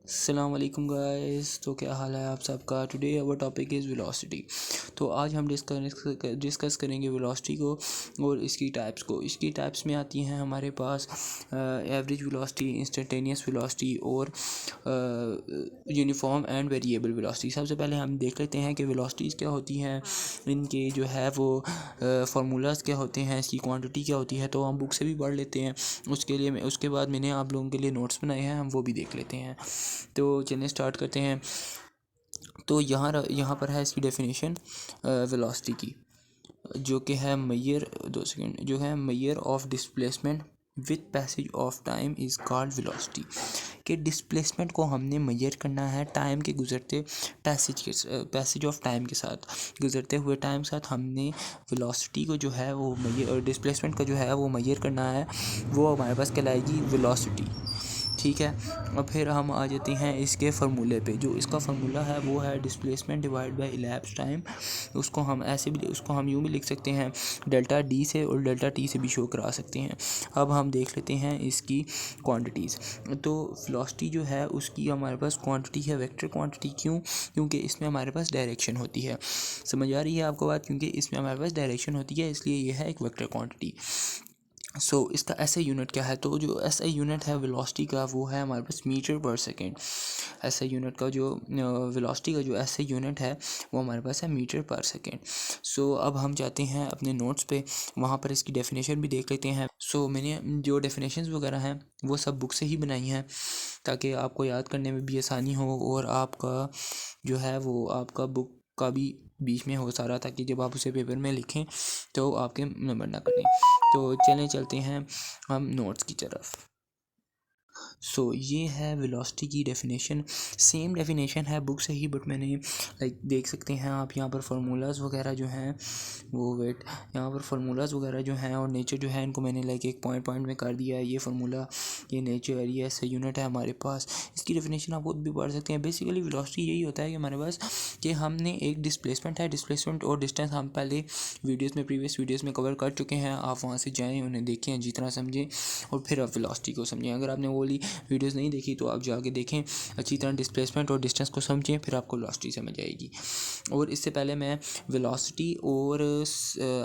अस्सलाम वालेकुम गाइस। तो क्या हाल है आप सबका। Today our topic is velocity. तो आज हम डिस्कस करेंगे वेलोसिटी को और इसकी टाइप्स को। इसकी टाइप्स में आती हैं हमारे पास एवरेज वेलोसिटी, इंस्टेंटेनियस वेलोसिटी और यूनिफॉर्म एंड वेरिएबल वेलोसिटी। सबसे पहले हम देख लेते हैं कि वेलोसिटीज़ क्या होती हैं, इनके जो है वो फार्मूलाज क्या होते हैं, इसकी क्वांटिटी क्या होती है। तो हम बुक से भी पढ़ लेते हैं। उसके बाद मैंने आप लोगों के लिए नोट्स बनाए हैं, हम वो भी देख लेते हैं। तो चलिए स्टार्ट करते हैं। तो यहाँ पर है इसकी डेफिनेशन वेलोसिटी की, जो कि है मैयर 2 सेकेंड जो है measure of displacement with passage of time is called velocity. कि डिस्प्लेसमेंट को हमने मैयर करना है टाइम के गुजरते पैसेज ऑफ टाइम के साथ, गुजरते हुए टाइम के साथ हमने वेलोसिटी को जो है वो मैयर, डिस्प्लेसमेंट का जो है वो मैयर करना है। वो हमारे पास कहलाएगी वेलोसिटी। ठीक है। और फिर हम आ जाते हैं इसके फार्मूले पे। जो इसका फार्मूला है वो है displacement divide by elapse time. उसको हम यूँ भी लिख सकते हैं, डेल्टा डी से और डेल्टा टी से भी शो करा सकते हैं। अब हम देख लेते हैं इसकी क्वांटिटीज़। तो वेलोसिटी जो है उसकी हमारे पास क्वांटिटी है वेक्टर क्वांटिटी। क्यों? क्योंकि इसमें हमारे पास डायरेक्शन होती है। समझ आ रही है आपको बात? क्योंकि इसमें हमारे पास डायरेक्शन होती है, इसलिए ये है एक वेक्टर क्वांटिटी। इसका ऐसे यूनिट क्या है? तो जो ऐसा यूनिट है वेलोसिटी का वो है हमारे पास मीटर पर सेकेंड। ऐसे यूनिट का जो वेलोसिटी का जो ऐसे यूनिट है वो हमारे पास है मीटर पर सेकेंड। अब हम जाते हैं अपने नोट्स पे, वहाँ पर इसकी डेफिनेशन भी देख लेते हैं। मैंने जो डेफिनेशंस वगैरह हैं वो सब बुक से ही बनाई हैं, ताकि आपको याद करने में भी आसानी हो और आपका जो है वो आपका बुक का भी बीच में हो सारा, ताकि जब आप उसे पेपर में लिखें तो आपके नंबर ना कटें। तो चलते हैं हम नोट्स की तरफ। ये है वेलोसिटी की डेफिनेशन। सेम डेफिनेशन है बुक से ही, बट मैंने देख सकते हैं आप यहाँ पर फार्मूलाज वगैरह जो हैं वो यहाँ पर फार्मूलाज वगैरह जो हैं और नेचर जो है इनको मैंने एक पॉइंट में कर दिया है। ये फार्मूला, ये नेचर, ये ऐसा यूनिट है हमारे पास। इसकी डेफिनेशन आप खुद भी पढ़ सकते हैं। बेसिकली वेलोसिटी यही होता है कि हमारे पास कि हमने एक डिस्प्लेसमेंट और डिस्टेंस हम पहले प्रीवियस वीडियोज़ में कवर कर चुके हैं। आप वहाँ से जाएँ, उन्हें देखें, जितना समझें और फिर आप वेलोसिटी को समझें। अगर आपने वो वाली वीडियोज़ नहीं देखी तो आप जाके देखें, अच्छी तरह डिस्प्लेसमेंट और डिस्टेंस को समझें, फिर आपको वेलोसिटी समझ आएगी। और इससे पहले मैं वेलोसिटी और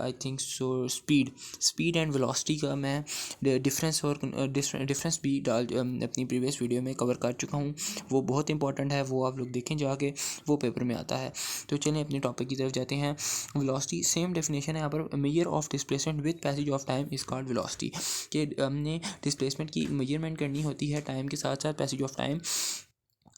I think speed and velocity का मैं डिफरेंस भी अपनी प्रीवियस वीडियो में कवर कर चुका हूँ। वो बहुत इंपॉर्टेंट है, वो आप लोग देखें जाके, वो पेपर में आता है। तो चलें अपने टॉपिक की तरफ जाते हैं। वेलोसिटी सेम डेफिनेशन है यहाँ पर, measure of displacement with passage of time is called velocity. कि हमने डिस्प्लेसमेंट की मेजरमेंट करनी होती है टाइम के साथ साथ पैसेज ऑफ टाइम,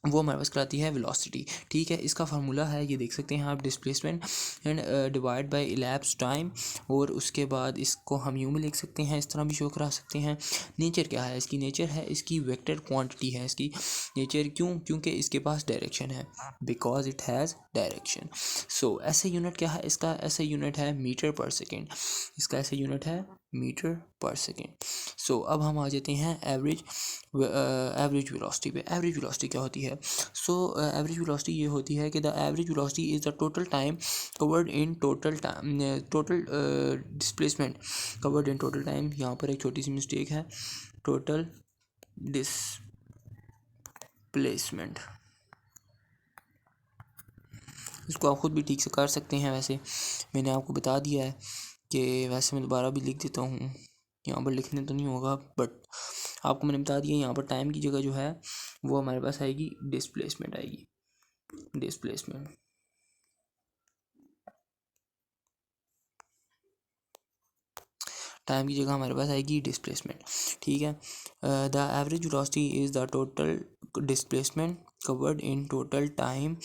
वो हमारे पास कराती है वेलोसिटी। ठीक है। इसका फार्मूला है, ये देख सकते हैं आप, displacement and divide by elapse time. और उसके बाद इसको हम यूँ भी लिख सकते हैं, इस तरह भी शो करा सकते हैं। नेचर क्या है इसकी? नेचर है इसकी वेक्टर क्वांटिटी है इसकी नेचर। क्यों? क्योंकि इसके पास डायरेक्शन है, बिकॉज इट हैज़ डायरेक्शन। ऐसे यूनिट क्या है इसका? ऐसे यूनिट है मीटर पर सेकेंड। इसका ऐसे यूनिट है मीटर पर सेकेंड। अब हम आ जाते हैं एवरेज वेलोसिटी पे। एवरेज वेलोसिटी क्या होती है? एवरेज वेलोसिटी ये होती है कि the average velocity is the total time covered in total displacement covered in total time. यहाँ पर एक छोटी सी मिस्टेक है, टोटल डिस्प्लेसमेंट। इसको आप खुद भी ठीक से कर सकते हैं। वैसे मैंने आपको बता दिया है कि वैसे मैं दोबारा भी लिख देता हूँ, यहाँ पर लिखने तो नहीं होगा, बट आपको मैंने बता दिया। यहाँ पर टाइम की जगह जो है वो हमारे पास आएगी डिस्प्लेसमेंट आएगी, डिस्प्लेसमेंट। टाइम की जगह हमारे पास आएगी डिस्प्लेसमेंट। ठीक है। The average velocity is the total displacement covered in total time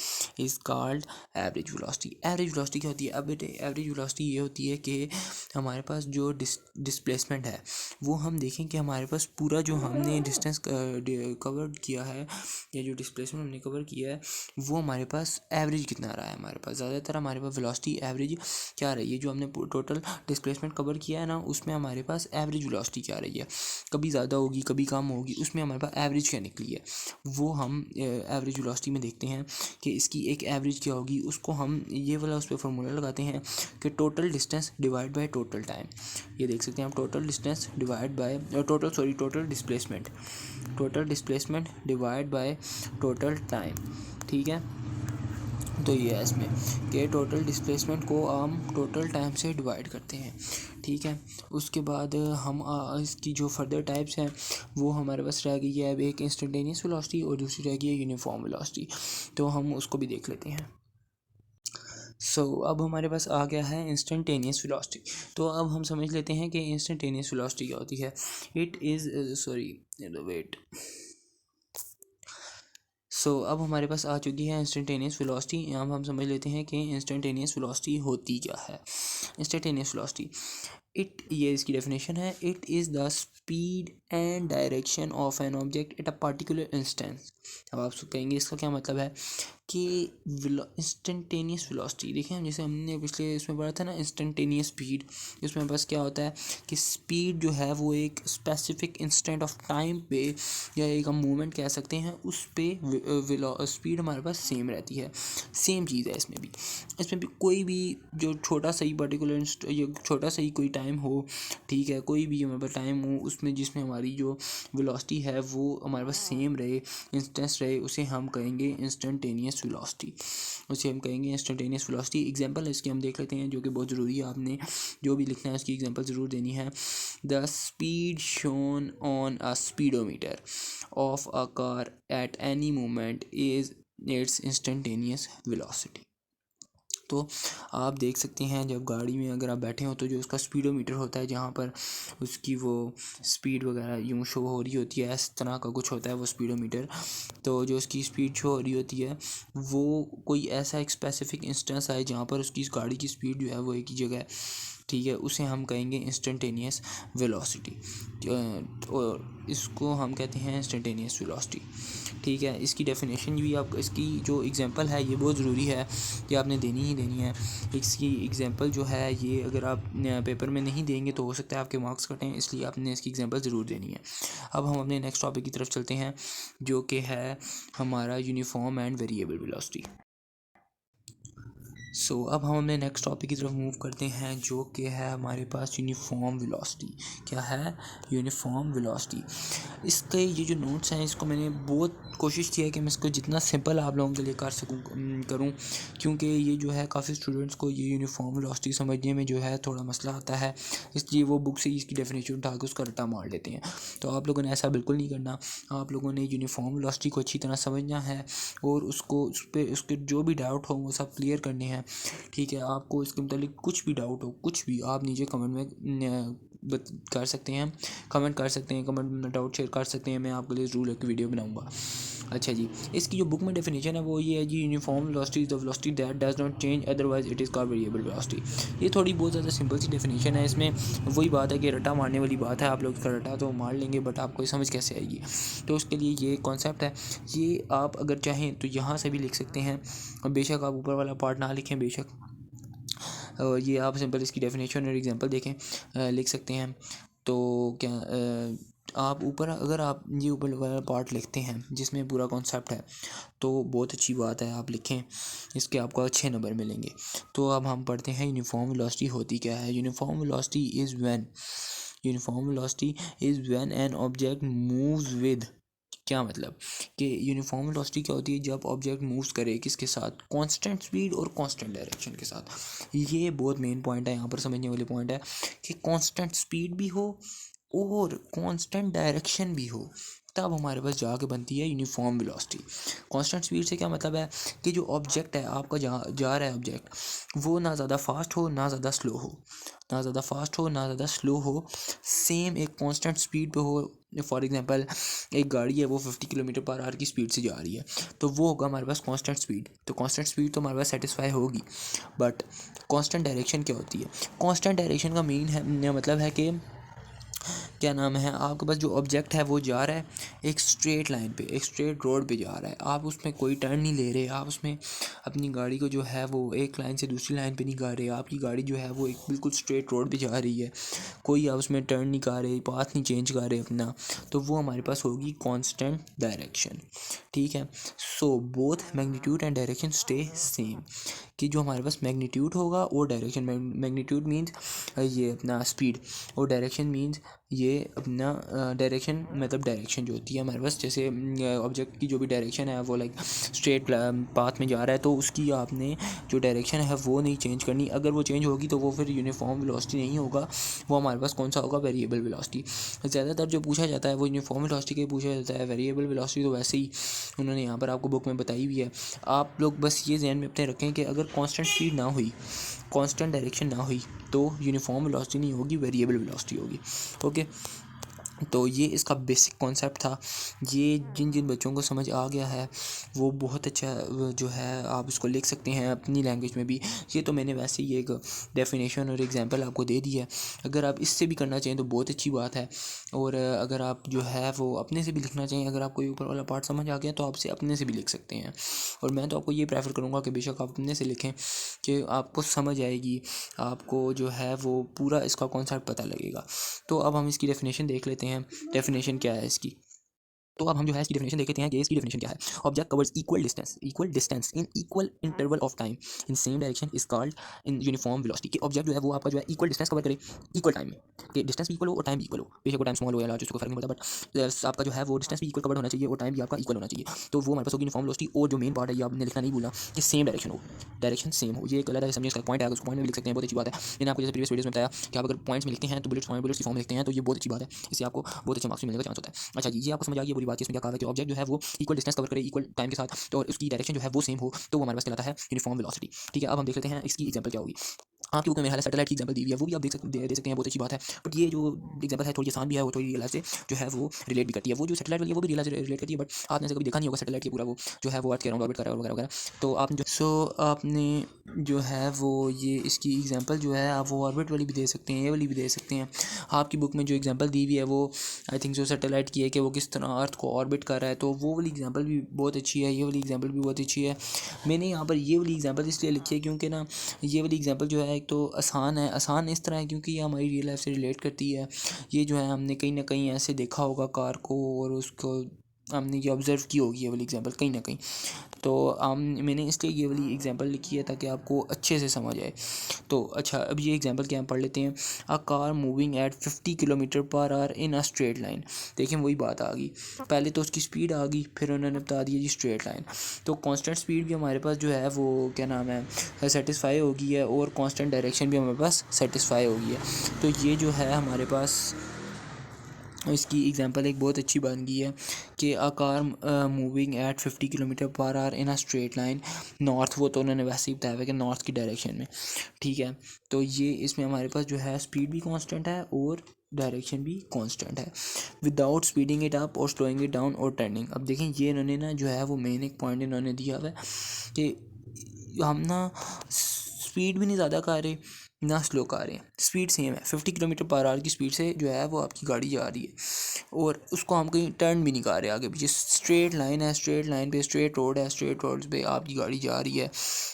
is called average velocity. Average velocity क्या होती है? अब बेटे एवरेज वेलोसिटी ये होती है कि हमारे पास जो डिस्प्लेसमेंट है वो हम देखें कि हमारे पास पूरा जो हमने डिस्टेंस कवर किया है, या जो डिस्प्लेसमेंट हमने कवर किया है, वो हमारे पास एवरेज कितना आ रहा है। हमारे पास ज़्यादातर हमारे पास वेलोसिटी एवरेज क्या आ रही है? जो हमने टोटल डिस्प्लेसमेंट कवर किया है ना, उसमें हमारे पास एवरेज वेलोसिटी क्या आ रही है? कभी ज़्यादा होगी, कभी कम होगी, उसमें हमारे पास एवरेज क्या निकली है वो हम एवरेज वेलोसिटी में देखते हैं कि इसकी एक एवरेज क्या होगी, उसको हम ये वाला उस पर फार्मूला लगाते हैं कि total distance divide by total time. ये देख सकते हैं हम, total distance divide by total displacement divide by total time. ठीक है, तो ये है इसमें कि टोटल डिस्प्लेसमेंट को हम टोटल टाइम से डिवाइड करते हैं। ठीक है, उसके बाद हम इसकी जो फर्दर टाइप्स हैं वो हमारे पास रह गई है अब एक इंस्टेंटेनियस वेलोसिटी और दूसरी रह गई है यूनिफॉर्म वेलोसिटी, तो हम उसको भी देख लेते हैं। अब हमारे पास आ गया है इंस्टेंटेनियस वेलोसिटी। तो अब हम समझ लेते हैं कि इंस्टेंटेनियस वेलोसिटी क्या होती है। इट इज़ वेट अब हमारे पास आ चुकी है इंस्टेंटेनियस वेलोसिटी। अब हम समझ लेते हैं कि इंस्टेंटेनियस वेलोसिटी होती क्या है। इंस्टेंटेनियस वेलोसिटी, ये इसकी डेफिनेशन है, it is the speed and direction of an object at a particular instance. अब आप कहेंगे इसका क्या मतलब है कि इंस्टेंटेनियस वेलोसिटी, देखिए जैसे हमने पिछले इसमें पढ़ा था ना इंस्टेंटेनियस स्पीड, इसमें बस क्या होता है कि स्पीड जो है वो एक स्पेसिफिक इंस्टेंट ऑफ टाइम पे या एक हम मूवमेंट कह सकते हैं उस पे स्पीड हमारे पास सेम रहती है। सेम चीज़ है इसमें भी कोई भी जो छोटा सा ही पर्टिकुलर या छोटा सा ही कोई टाइम हो, ठीक है, कोई भी हमारे पास टाइम हो उसमें जिसमें हमारी जो वेलोसिटी है वो हमारे पास सेम रहे, इंस्टेंस रहे, उसे हम कहेंगे इंस्टेंटेनियस वेलोसिटी। एग्जांपल है इसकी हम देख लेते हैं जो कि बहुत ज़रूरी है, आपने जो भी लिखना है उसकी एग्जांपल ज़रूर देनी है। The speed shown on a speedometer of a car at any moment is it's instantaneous velocity. तो आप देख सकते हैं जब गाड़ी में अगर आप बैठे हो तो जो उसका स्पीडोमीटर होता है जहाँ पर उसकी वो स्पीड वगैरह यूँ शो हो रही होती है, इस तरह का कुछ होता है वो स्पीडोमीटर। तो जो उसकी स्पीड शो हो रही होती है वो कोई ऐसा एक स्पेसिफिक इंस्टेंस आए जहाँ पर उसकी गाड़ी की स्पीड जो है वो एक ही जगह है, ठीक है, उसे हम कहेंगे इंस्टेंटेनियस वेलोसिटी, और इसको हम कहते हैं इंस्टेंटेनियस वेलोसिटी। ठीक है, इसकी डेफिनेशन भी आप, इसकी जो एग्जांपल है ये बहुत ज़रूरी है कि आपने देनी ही देनी है। इसकी एग्जांपल जो है ये अगर आप पेपर में नहीं देंगे तो हो सकता है आपके मार्क्स कटें, इसलिए आपने इसकी एग्जांपल ज़रूर देनी है। अब हम अपने नेक्स्ट टॉपिक की तरफ चलते हैं जो कि है हमारा यूनिफॉर्म एंड वेरिएबल वेलोसिटी। अब हम अपने नेक्स्ट टॉपिक की तरफ मूव करते हैं जो कि है हमारे पास यूनिफॉर्म वेलोसिटी। क्या है? Uniform velocity. इसके ये जो नोट्स हैं इसको मैंने बहुत कोशिश की है कि मैं इसको जितना सिंपल आप लोगों के लिए करूँ, क्योंकि ये जो है काफ़ी स्टूडेंट्स को ये यूनिफॉर्म वेलोसिटी समझने में जो है थोड़ा मसला आता है, इसलिए वो बुक से इसकी डेफिनेशन उठा के उसका रट्टा मार लेते हैं। तो आप लोगों ने ऐसा बिल्कुल नहीं करना, आप लोगों ने यूनिफॉर्म वेलोसिटी को अच्छी तरह समझना है और उसको उसके जो भी डाउट हो वो सब क्लियर करने हैं। ठीक है, आपको इसके मतलब कुछ भी डाउट हो, कुछ भी आप नीचे कमेंट में कर सकते हैं, कमेंट में डाउट शेयर कर सकते हैं, मैं आपके लिए ज़रूर एक वीडियो बनाऊंगा। अच्छा जी, इसकी जो बुक में डेफिनेशन है वो ये है जी, uniform velocity is the velocity that does not change otherwise it is called variable velocity. ये थोड़ी बहुत ज़्यादा सिंपल सी डेफिनेशन है, इसमें वही बात है कि रट्टा मारने वाली बात है, आप लोग इसका रट्टा तो मार लेंगे बट आपको समझ कैसे आएगी। तो उसके लिए ये कॉन्सेप्ट है, ये आप अगर चाहें तो यहाँ से भी लिख सकते हैं, और बेशक आप ऊपर वाला पार्ट ना लिखें बेशक, और ये आप सिंपल इसकी डेफिनेशन और एग्जांपल देखें लिख सकते हैं। तो क्या आप ऊपर अगर आप ये ऊपर वाला पार्ट लिखते हैं जिसमें पूरा कॉन्सेप्ट है तो बहुत अच्छी बात है, आप लिखें, इसके आपको अच्छे नंबर मिलेंगे। तो अब हम पढ़ते हैं यूनिफॉर्म वेलोसिटी होती क्या है। Uniform velocity is when an object moves with, क्या मतलब कि यूनिफॉर्म वेलोसिटी क्या होती है, जब ऑब्जेक्ट मूव्स करे किसके साथ, कांस्टेंट स्पीड और कांस्टेंट डायरेक्शन के साथ। ये बहुत मेन पॉइंट है, यहाँ पर समझने वाले पॉइंट है कि कांस्टेंट स्पीड भी हो और कांस्टेंट डायरेक्शन भी हो, तब हमारे पास जाके बनती है यूनिफॉर्म वेलोसिटी। कांस्टेंट स्पीड से क्या मतलब है कि जो ऑब्जेक्ट है आपका जा रहा है ऑब्जेक्ट, वो ना ज़्यादा फास्ट हो ना ज़्यादा स्लो हो, सेम एक कांस्टेंट स्पीड पे हो। फॉर एग्जांपल एक गाड़ी है वो 50 किलोमीटर पर आवर की स्पीड से जा रही है, तो वो होगा हमारे पास कांस्टेंट स्पीड। तो कांस्टेंट स्पीड तो हमारे पास सेटिस्फाई होगी, बट कांस्टेंट डायरेक्शन क्या होती है? कांस्टेंट डायरेक्शन का मेन है मतलब है कि क्या नाम है, आपके पास जो ऑब्जेक्ट है वो जा रहा है एक स्ट्रेट लाइन पे, एक स्ट्रेट रोड पे जा रहा है, आप उसमें कोई टर्न नहीं ले रहे, आप उसमें अपनी गाड़ी को जो है वो एक लाइन से दूसरी लाइन पे नहीं गा रहे, आपकी गाड़ी जो है वो एक बिल्कुल स्ट्रेट रोड पे जा रही है, कोई आप उसमें टर्न नहीं कर रहे, पाथ नहीं चेंज कर रहे अपना, तो वो हमारे पास होगी कांस्टेंट डायरेक्शन। ठीक है, so both magnitude and direction stay same, कि जो हमारे पास मैग्नीट्यूड होगा और डायरेक्शन, मैग्नीट्यूड मीन्स ये अपना स्पीड, और डायरेक्शन मीन्स ये अपना डायरेक्शन, मतलब डायरेक्शन जो होती है हमारे पास, जैसे ऑब्जेक्ट की जो भी डायरेक्शन है वो लाइक स्ट्रेट पाथ में जा रहा है, तो उसकी आपने जो डायरेक्शन है वो नहीं चेंज करनी। अगर वो चेंज होगी तो वो फिर यूनिफॉर्म वेलोसिटी नहीं होगा, वो हमारे पास कौन सा होगा, वेरिएबल वेलोसिटी। ज़्यादातर जो पूछा जाता है वो यूनिफॉर्म वेलोसिटी के पूछा जाता है, वेरिएबल वेलोसिटी तो वैसे ही उन्होंने यहाँ पर आपको बुक में बताई हुई है। आप लोग बस ये ध्यान में अपने रखें कि अगर कांस्टेंट स्पीड ना हुई, कांस्टेंट डायरेक्शन ना हुई, तो यूनिफॉर्म वेलोसिटी नहीं होगी, वेरिएबल वेलोसिटी होगी। ओके, तो ये इसका बेसिक कॉन्सेप्ट था। ये जिन जिन बच्चों को समझ आ गया है वो बहुत अच्छा जो है आप इसको लिख सकते हैं अपनी लैंग्वेज में भी। ये तो मैंने वैसे ही एक डेफिनेशन और एग्जांपल आपको दे दी है, अगर आप इससे भी करना चाहें तो बहुत अच्छी बात है। और अगर आप जो है वो अपने से भी लिखना चाहें, अगर आपको ये ऊपर वाला पार्ट समझ आ गया तो आपसे अपने से भी लिख सकते हैं। और मैं तो आपको ये प्रेफर करूँगा कि बेशक आप अपने से लिखें, कि आपको समझ आएगी, आपको जो है वो पूरा इसका कॉन्सेप्ट पता लगेगा। तो अब हम इसकी डेफिनेशन देख लेते हैं, डेफिनेशन क्या है इसकी। तो अब हम जो है इसकी डेफिनेशन देख लेते हैं कि इसकी डेफिनेशन क्या है। Object covers equal distance in equal interval of time in same direction is called in uniform velocity. कि ऑब्जेक्ट जो है वो आपका जो है इक्वल डिस्टेंस कवर करे इक्वल टाइम में, कि डिस्टेंस भी इक्वल हो और टाइम भी इक्वल हो, बेशक वो टाइम स्मॉल हो या लार्ज उसको फर्क नहीं पड़ता, बट आपका जो है वो डिस्टेंस भी इक्वल कवर होना चाहिए और टाइम भी आपका इक्वल होना चाहिए। तो वो हमारे पास होगी यूनिफॉर्म वेलोसिटी। और जो मेन पार्ट है ये आपने लिखना नहीं भूलना कि सेम डायरेक्शन हो, डायरेक्शन सेम हो। ये एक अलग समझिए इसका पॉइंट है, उसको पॉइंट में भी लिख सकते हैं, बहुत अच्छी बात है। मैंने आपको जैसे प्रीवियस वीडियोस में बताया कि आप अगर पॉइंट्स में लिखते हैं तो बुलेट्स की फॉर्म में लिखते हैं, तो ये बहुत अच्छी बात है, इससे आपको बहुत अच्छे मार्क्स मिलने का चांस होता है। अच्छा जी, ये आपको समझ आ गई पूरी बात। इसमें क्या कहा है कि ऑब्जेक्ट जो है वो इक्वल डिस्टेंस कवर करे इक्वल टाइम के साथ, तो उसकी डायरेक्शन जो है वो सेम हो, तो वो हमारे पास कहलाता है यूनिफॉर्म वेलोसिटी। ठीक है, अब हम देख लेते हैं इसकी एग्जांपल क्या होगी। आपकी बुक में मेरे ख्याल से सैटेलाइट की एग्जांपल दी हुई है, वो भी आप दे सकते हैं, बहुत अच्छी बात है। बट ये जो एग्जांपल है थोड़ी आसान भी है और थोड़ी रियल लाइफ से जो है वो रिलेट भी करती है। वो जो सैटेलाइट वाली है वो भी रियल लाइफ से रिलेट करती है, बट आपने कभी देखा नहीं होगा सैटेलाइट के पूरा वो जो है वो अर्थ के अराउंड ऑर्बिट कर रहा है वगैरह वगैरह। तो आप जो आपने जो है वो ये इसकी एग्जांपल जो है आप वो ऑर्बिट वाली भी दे सकते हैं, ये वाली भी दे सकते हैं। आपकी बुक में जो एग्जांपल दी हुई है वो आई थिंक जो सैटेलाइट की है कि वो किस तरह अर्थ को ऑर्बिट कर रहा है, तो वो वाली एग्जांपल भी बहुत अच्छी है, ये वाली एग्जांपल भी बहुत अच्छी है। मैंने यहाँ पर ये वाली एग्जांपल इसलिए लिखी है क्योंकि ना ये वाली एग्जांपल जो है एक तो आसान है, आसान इस तरह है क्योंकि ये हमारी रियल लाइफ से रिलेट करती है। ये जो है हमने कहीं ना कहीं ऐसे देखा होगा कार को और उसको हमने ये ऑब्ज़र्व की होगी ये वाली एग्जांपल कहीं ना कहीं। तो मैंने इसलिए ये वाली एग्जांपल लिखी है ताकि आपको अच्छे से समझ आए। तो अच्छा, अब ये एग्जांपल क्या हम पढ़ लेते हैं। A car moving at 50 kilometre per hour in a straight line. देखिए वही बात आ गई, पहले तो उसकी स्पीड आ गई, फिर उन्होंने बता दिया जी स्ट्रेट लाइन। तो कांस्टेंट स्पीड भी हमारे पास जो है वो क्या नाम है सेटिस्फाई हो गई है, और कांस्टेंट डायरेक्शन भी हमारे पास सेटिस्फाई हो गई है। तो ये जो है हमारे पास इसकी एग्जांपल एक बहुत अच्छी बन गई है कि a car moving at 50 kilometre per hour in a straight line north, वो तो उन्होंने वैसे ही बताया है कि नॉर्थ की डायरेक्शन में। ठीक है, तो ये इसमें हमारे पास जो है स्पीड भी कांस्टेंट है और डायरेक्शन भी कांस्टेंट है, विदाउट स्पीडिंग इट अप और स्लोइंग इट डाउन और टर्निंग। अब देखें ये इन्होंने ना जो है वो मेन एक पॉइंट इन्होंने दिया हुआ है कि हम ना स्पीड भी नहीं ज़्यादा कर रहे ना स्लो कर रहे हैं, स्पीड सेम है, 50 किलोमीटर पर आवर की स्पीड से जो है वो आपकी गाड़ी जा रही है, और उसको हम कहीं टर्न भी नहीं कर रहे आगे पीछे। स्ट्रेट लाइन है, स्ट्रेट लाइन पे स्ट्रेट रोड है, स्ट्रेट रोड पे आपकी गाड़ी जा रही है,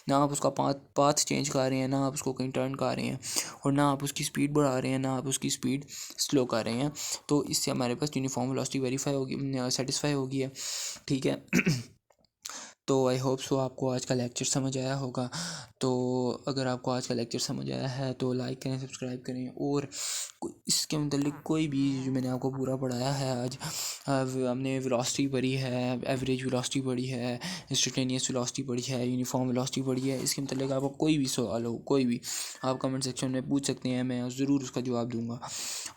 ना आप उसका पाथ चेंज कर रहे हैं, ना आप उसको कहीं टर्न कर रहे हैं, और ना आप उसकी स्पीड बढ़ा रहे हैं, ना आप उसकी स्पीड स्लो कर रहे हैं। तो इससे हमारे पास यूनिफॉर्म वेलोसिटी वेरीफाई होगी, सेटिस्फाई होगी है। ठीक है तो आई होप सो आपको आज का लेक्चर समझ आया होगा। तो अगर आपको आज का लेक्चर समझ आया है तो लाइक करें, सब्सक्राइब करें, और इसके मतलब कोई भी जो मैंने आपको पूरा पढ़ाया है आज, हमने वेलोसिटी पढ़ी है, एवरेज वेलोसिटी पढ़ी है, इंस्टेंटेनियस वेलोसिटी पढ़ी है, यूनिफॉर्म वेलोसिटी पढ़ी है, इसके मतलब आपको कोई भी सवाल हो, कोई भी आप कमेंट सेक्शन में पूछ सकते हैं, मैं ज़रूर उसका जवाब दूँगा।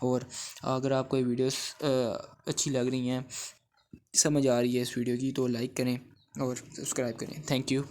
और अगर आपको ये वीडियोस अच्छी लग रही हैं, समझ आ रही है इस वीडियो की, तो लाइक करें और सब्सक्राइब करें। Thank you.